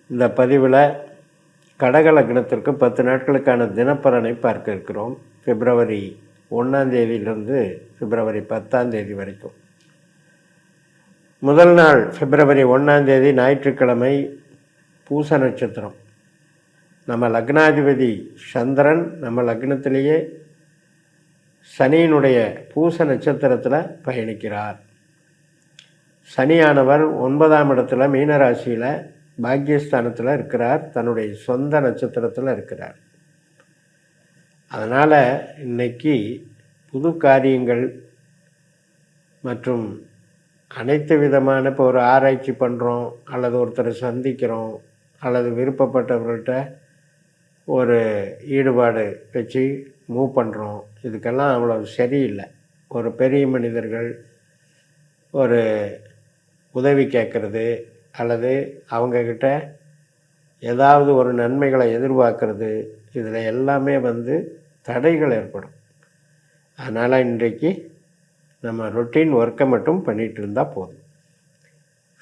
இந்த பதிவில் கடக லக்னத்திற்கு 10 நாட்களுக்கான தினப்பலனை பார்க்க இருக்கிறோம். பிப்ரவரி 1ஆம் தேதியிலிருந்து பிப்ரவரி 10ஆம் தேதி வரைக்கும். முதல் நாள் பிப்ரவரி 1ஆம் தேதி ஞாயிற்றுக்கிழமை, பூச நட்சத்திரம். நம்ம லக்னாதிபதி சந்திரன் நம்ம லக்னத்திலேயே சனியினுடைய பூச நட்சத்திரத்தில் பயணிக்கிறார். சனியானவர் 9ஆம் இடத்துல மீனராசியில் பாக்கியஸ்தானத்தில் இருக்கிறார், தன்னுடைய சொந்த நட்சத்திரத்தில் இருக்கிறார். அதனால் இன்னைக்கு புது காரியங்கள் மற்றும் அனைத்து விதமான, இப்போ ஒரு ஆராய்ச்சி பண்ணுறோம் அல்லது ஒருத்தரை சந்திக்கிறோம் அல்லது விருப்பப்பட்டவர்கள்ட்ட ஒரு ஈடுபாடு வச்சு மூவ் பண்ணுறோம், இதுக்கெல்லாம் அவ்வளோ சரியில்லை. ஒரு பெரிய மனிதர்கள் ஒரு உதவி கேட்குறது அல்லது அவங்கக்கிட்ட ஏதாவது ஒரு நன்மைகளை எதிர்பார்க்கறது, இதில் எல்லாமே தடைகள் ஏற்படும். அதனால் இன்றைக்கு நம்ம ரொட்டீன் ஒர்க்கை மட்டும் பண்ணிகிட்டு இருந்தால் போதும்.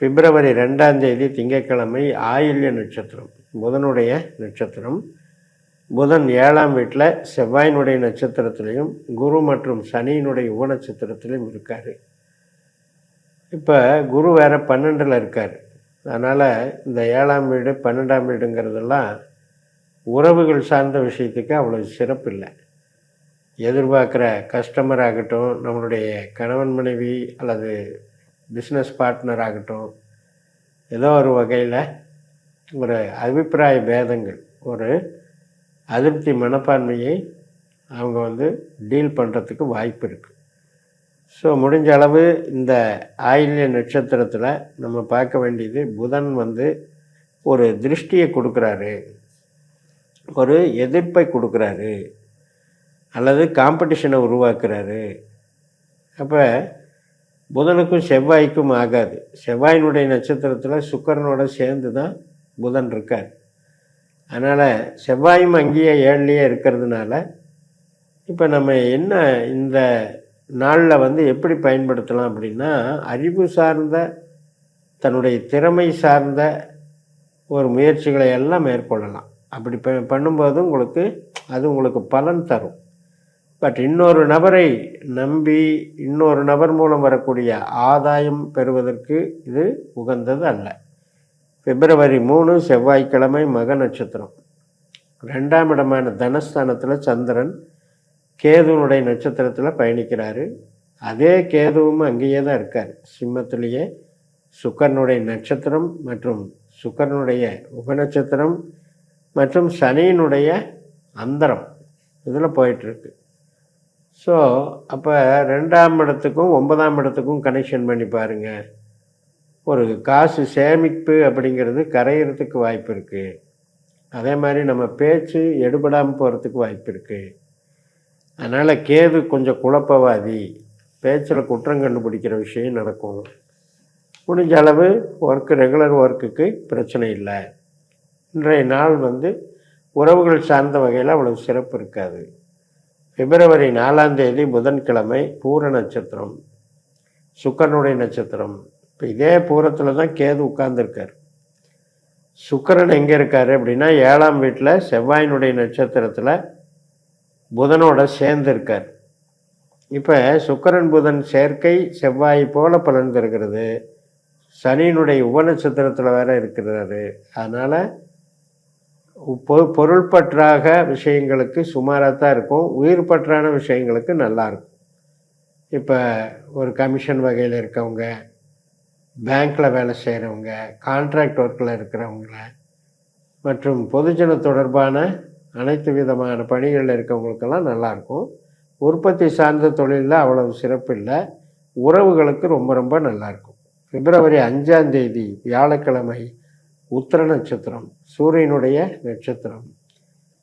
பிப்ரவரி 2ஆம் தேதி திங்கட்கிழமை, ஆயில்ய நட்சத்திரம், புதனுடைய நட்சத்திரம். புதன் 7ஆம் வீட்டில் செவ்வாயினுடைய நட்சத்திரத்திலையும் குரு மற்றும் சனியினுடைய உப நட்சத்திரத்திலையும் இருக்கார். இப்போ குரு வேறு 12ல் இருக்கார். அதனால் இந்த 7ஆம் வீடு 12ஆம் வீடுங்கிறதெல்லாம் உறவுகள் சார்ந்த விஷயத்துக்கு அவ்வளோ சிறப்பு இல்லை. எதிர்பார்க்குற கஸ்டமர் ஆகட்டும், நம்மளுடைய கணவன் மனைவி அல்லது பிஸ்னஸ் பார்ட்னர் ஆகட்டும், ஏதோ ஒரு வகையில் ஒரு அபிப்பிராய பேதங்கள், ஒரு அதிருப்தி மனப்பான்மையை அவங்க டீல் பண்ணுறதுக்கு வாய்ப்பு இருக்குது. ஸோ முடிஞ்ச அளவு இந்த ஆயில்ய நட்சத்திரத்தில் நம்ம பார்க்க வேண்டியது, புதன் ஒரு திருஷ்டியை கொடுக்குறாரு, ஒரு எதிர்ப்பை கொடுக்குறாரு அல்லது காம்படிஷனை உருவாக்குறாரு. அப்போ புதனுக்கும் செவ்வாய்க்கும் ஆகாது. செவ்வாயினுடைய நட்சத்திரத்தில் சுக்கிரனோட சேர்ந்து தான் புதன் இருக்கார். அதனால் செவ்வாயும் அங்கேயே 7லேயே இருக்கிறதுனால இப்போ நம்ம என்ன இந்த நாளில் எப்படி பயன்படுத்தலாம் அப்படின்னா, அறிவு சார்ந்த, தன்னுடைய திறமை சார்ந்த ஒரு முயற்சிகளை எல்லாம் மேற்கொள்ளலாம். அப்படி பண்ணும்போது உங்களுக்கு பலன் தரும். பட் இன்னொரு நபரை நம்பி இன்னொரு நபர் மூலம் வரக்கூடிய ஆதாயம் பெறுவதற்கு இது உகந்தது அல்ல. பிப்ரவரி 3 செவ்வாய்க்கிழமை, மக நட்சத்திரம். 2ஆம் இடமான தனஸ்தானத்தில் சந்திரன் கேதுனுடைய நட்சத்திரத்தில் பயணிக்கிறாரு. அதே கேதுவும் அங்கேயே தான் இருக்கார், சிம்மத்திலேயே. சுக்கிரனுடைய நட்சத்திரம் மற்றும் சுக்கிரனுடைய உபநட்சத்திரம் மற்றும் சனியினுடைய அந்தரம் இதில் போயிட்டுருக்கு. ஸோ அப்போ 2ஆம் இடத்துக்கும் 9ஆம் இடத்துக்கும் கனெக்ஷன் பண்ணி பாருங்கள். ஒரு காசு சேமிப்பு அப்படிங்கிறது கரையிறதுக்கு வாய்ப்பு இருக்குது. அதே மாதிரி நம்ம பேச்சு எடுபடாமல் போகிறதுக்கு வாய்ப்பு இருக்குது. அதனால் கேது கொஞ்சம் குழப்பவாதி, பேச்சில் குற்றம் கண்டுபிடிக்கிற விஷயம் நடக்கும். முடிஞ்ச அளவு ரெகுலர் ஒர்க்குக்கு பிரச்சனை இல்லை. இன்றைய நாள் உறவுகள் சார்ந்த வகையில் அவ்வளவு சிறப்பு இருக்காது. பிப்ரவரி 4ஆம் தேதி புதன்கிழமை, பூர நட்சத்திரம், சுக்கிரனுடைய நட்சத்திரம். இப்போ இதே பூரத்தில் தான் கேது உட்கார்ந்துருக்கார். சுக்கிரன் எங்கே இருக்கார் அப்படின்னா 7ஆம் வீட்டில் செவ்வாயினுடைய நட்சத்திரத்தில் புதனோட சேர்ந்து இருக்கார். இப்போ சுக்கிரன் புதன் சேர்க்கை செவ்வாய் போல பலன் தருகிறது. சனியினுடைய உப நட்சத்திரத்தில் வேற இருக்கிறாரு. அதனால் பொருள்பற்றாக விஷயங்களுக்கு சுமாராக தான் இருக்கும், உயிர் பற்றான விஷயங்களுக்கு நல்லாயிருக்கும். இப்போ ஒரு கமிஷன் வகையில் இருக்கவங்க, பேங்க்கில் வேலை செய்கிறவங்க, கான்ட்ராக்ட் ஒர்க்கில் இருக்கிறவங்கள மற்றும் பொதுஜன தொடர்பான அனைத்து விதமான பணிகளில் இருக்கவங்களுக்கெல்லாம் நல்லாயிருக்கும். உற்பத்தி சார்ந்த தொழிலில் அவ்வளவு சிறப்பு இல்லை. உறவுகளுக்கு ரொம்ப ரொம்ப நல்லாயிருக்கும். பிப்ரவரி 5ஆம் தேதி வியாழக்கிழமை, உத்திர நட்சத்திரம், சூரியனுடைய நட்சத்திரம்.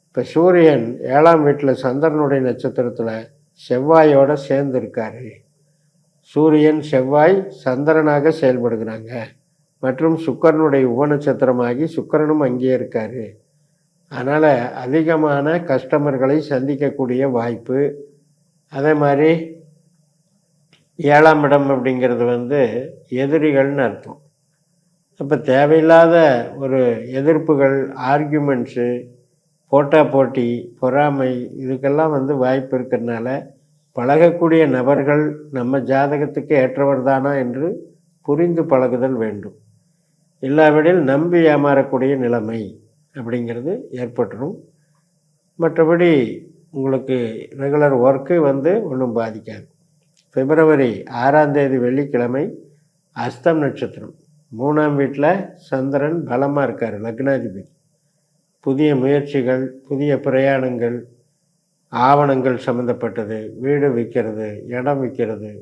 இப்போ சூரியன் 7ஆம் வீட்டில் சந்திரனுடைய நட்சத்திரத்தில் செவ்வாயோடு சேர்ந்து இருக்கார். சூரியன் செவ்வாய் சந்திரனாக செயல்படுகிறாங்க மற்றும் சுக்கிரனுடைய உப நட்சத்திரமாகி சுக்கிரனும் அங்கேயே இருக்கார். அதனால் அதிகமான கஸ்டமர்களை சந்திக்கக்கூடிய வாய்ப்பு. அதே மாதிரி 7ஆம் இடம் அப்படிங்கிறது எதிரிகள்னு அர்த்தம். அப்போ தேவையில்லாத ஒரு எதிர்ப்புகள், ஆர்கியூமெண்ட்ஸு, போட்டி, பொறாமை இதுக்கெல்லாம் வாய்ப்பு இருக்கிறதுனால பழகக்கூடிய நபர்கள் நம்ம ஜாதகத்துக்கு ஏற்றவர் தானா என்று புரிந்து பழகுதல் வேண்டும். இல்லாவிடில் நம்பி ஏமாறக்கூடிய நிலைமை அப்படிங்கிறது ஏற்பட்டுரும். மற்றபடி உங்களுக்கு ரெகுலர் ஒர்க்கு ஒன்றும் பாதிக்காது. பிப்ரவரி 6ஆம் தேதி வெள்ளிக்கிழமை அஸ்தம் நட்சத்திரம் 3ஆம் வீட்டில் சந்திரன் பலமாக இருக்கார், லக்னாதிபதி. புதிய முயற்சிகள், புதிய பிரயாணங்கள், ஆவணங்கள் சம்மந்தப்பட்டது, வீடு விற்கிறது, இடம் விற்கிறது,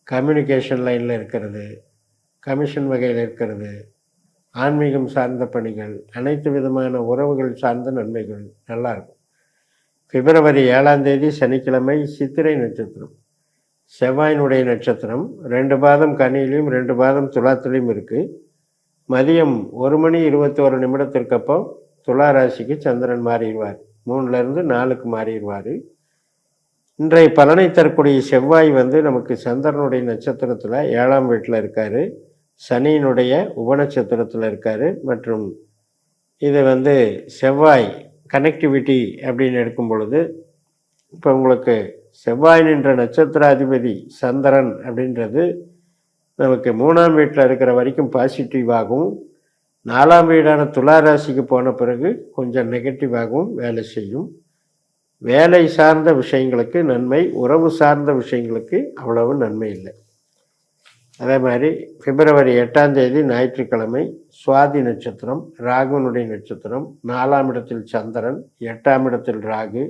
கம்யூனிகேஷன் லைனில் இருக்கிறது, கமிஷன் வகையில் இருக்கிறது, ஆன்மீகம் சார்ந்த பணிகள், அனைத்து விதமான உறவுகள் சார்ந்த நன்மைகள் நல்லாயிருக்கும். பிப்ரவரி 7ஆம் தேதி சனிக்கிழமை சித்திரை நட்சத்திரம், செவ்வாயினுடைய நட்சத்திரம். 2 பாதம் கன்னியிலையும் 2 பாதம் துலாத்திலையும் இருக்குது. மதியம் 1:21 அப்போ துலா ராசிக்கு சந்திரன் மாறிடுவார். 3லேருந்து 4க்கு மாறிடுவார். இன்றைய பலனை தரக்கூடிய செவ்வாய் நமக்கு சந்திரனுடைய நட்சத்திரத்தில் 7ஆம் வீட்டில் இருக்கார், சனியினுடைய உபநட்சத்திரத்தில் இருக்கார். மற்றும் இது செவ்வாய் கனெக்டிவிட்டி அப்படின்னு எடுக்கும் பொழுது இப்போ உங்களுக்கு செவ்வாய் நின்ற நட்சத்திராதிபதி சந்திரன் அப்படின்றது நமக்கு 3ஆம் வீட்டில் இருக்கிற வரைக்கும் பாசிட்டிவாகவும், 4ஆம் வீடான துலா ராசிக்கு போன பிறகு கொஞ்சம் நெகட்டிவாகவும் வேலை செய்யும். வேலை சார்ந்த விஷயங்களுக்கு நன்மை, உறவு சார்ந்த விஷயங்களுக்கு அவ்வளவு நன்மை இல்லை. அதே மாதிரி பிப்ரவரி 8ஆம் தேதி ஞாயிற்றுக்கிழமை சுவாதி நட்சத்திரம், ராகுனுடைய நட்சத்திரம். 4ஆம் இடத்தில் சந்திரன், 8ஆம் இடத்தில் ராகு.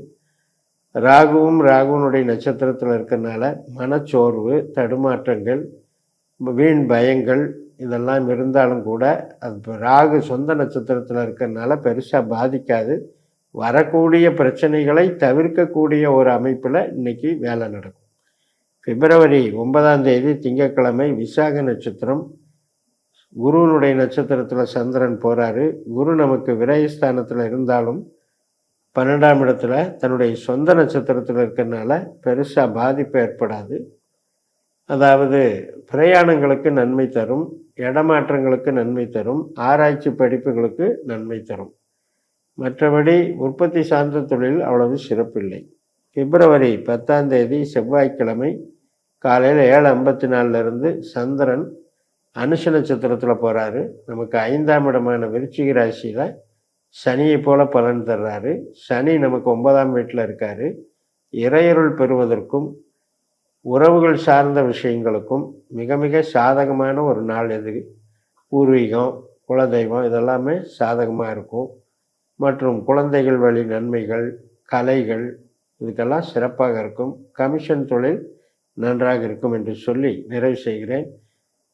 ராகுவும் ராகுனுடைய நட்சத்திரத்தில் இருக்கிறதுனால மனச்சோர்வு, தடுமாற்றங்கள், வீண் பயங்கள் இதெல்லாம் இருந்தாலும் கூட அது ராகு சொந்த நட்சத்திரத்தில் இருக்கிறதுனால பெருசாக பாதிக்காது. வரக்கூடிய பிரச்சனைகளை தவிர்க்கக்கூடிய ஒரு அமைப்பில் இன்றைக்கி வேலை நடக்கும். பிப்ரவரி 9ஆம் தேதி திங்கட்கிழமை விசாக நட்சத்திரம், குருவினுடைய நட்சத்திரத்தில் சந்திரன் போகிறாரு. குரு நமக்கு விரயஸ்தானத்தில் இருந்தாலும் 12ஆம் இடத்துல தன்னுடைய சொந்த நட்சத்திரத்தில் இருக்கிறதுனால பெருசாக பாதிப்பு ஏற்படாது. அதாவது பிரயாணங்களுக்கு நன்மை தரும், இடமாற்றங்களுக்கு நன்மை தரும், ஆராய்ச்சி படிப்புகளுக்கு நன்மை தரும். மற்றபடி உற்பத்தி சார்ந்த தொழில் அவ்வளவு சிறப்பில்லை. பிப்ரவரி 10ஆம் தேதி செவ்வாய்க்கிழமை காலையில் 7:54 சந்திரன் அனுஷ நட்சத்திரத்தில் போகிறாரு. நமக்கு 5ஆம் இடமான விருச்சிக ராசியில் சனியை போல பலன் தர்றாரு. சனி நமக்கு 9ஆம் வீட்டில் இருக்கார். இறையருள் பெறுவதற்கும் உறவுகள் சார்ந்த விஷயங்களுக்கும் மிக மிக சாதகமான ஒரு நாள் எது. பூர்வீகம், குலதெய்வம் இதெல்லாமே சாதகமாக இருக்கும். மற்றும் குழந்தைகள் வழி நன்மைகள், கலைகள் இதுக்கெல்லாம் சிறப்பாக இருக்கும். கமிஷன் தொழில் நன்றாக இருக்கும் என்று சொல்லி நிறைவு செய்கிறேன்.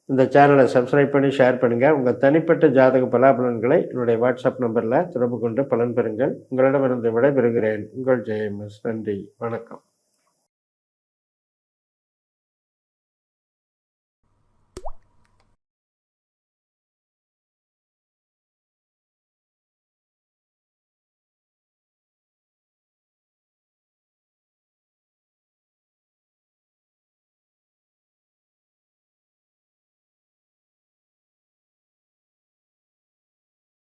இந்த சேனலை சப்ஸ்கிரைப் பண்ணி ஷேர் பண்ணுங்கள். உங்கள் தனிப்பட்ட ஜாதக பலாபலன்களை என்னுடைய வாட்ஸ்அப் நம்பரில் தொடர்பு கொண்டு பலன் பெறுங்கள். உங்களிடமிருந்து விடைபெறுகிறேன். உங்கள் ஜெயம்எஸ். நன்றி, வணக்கம்.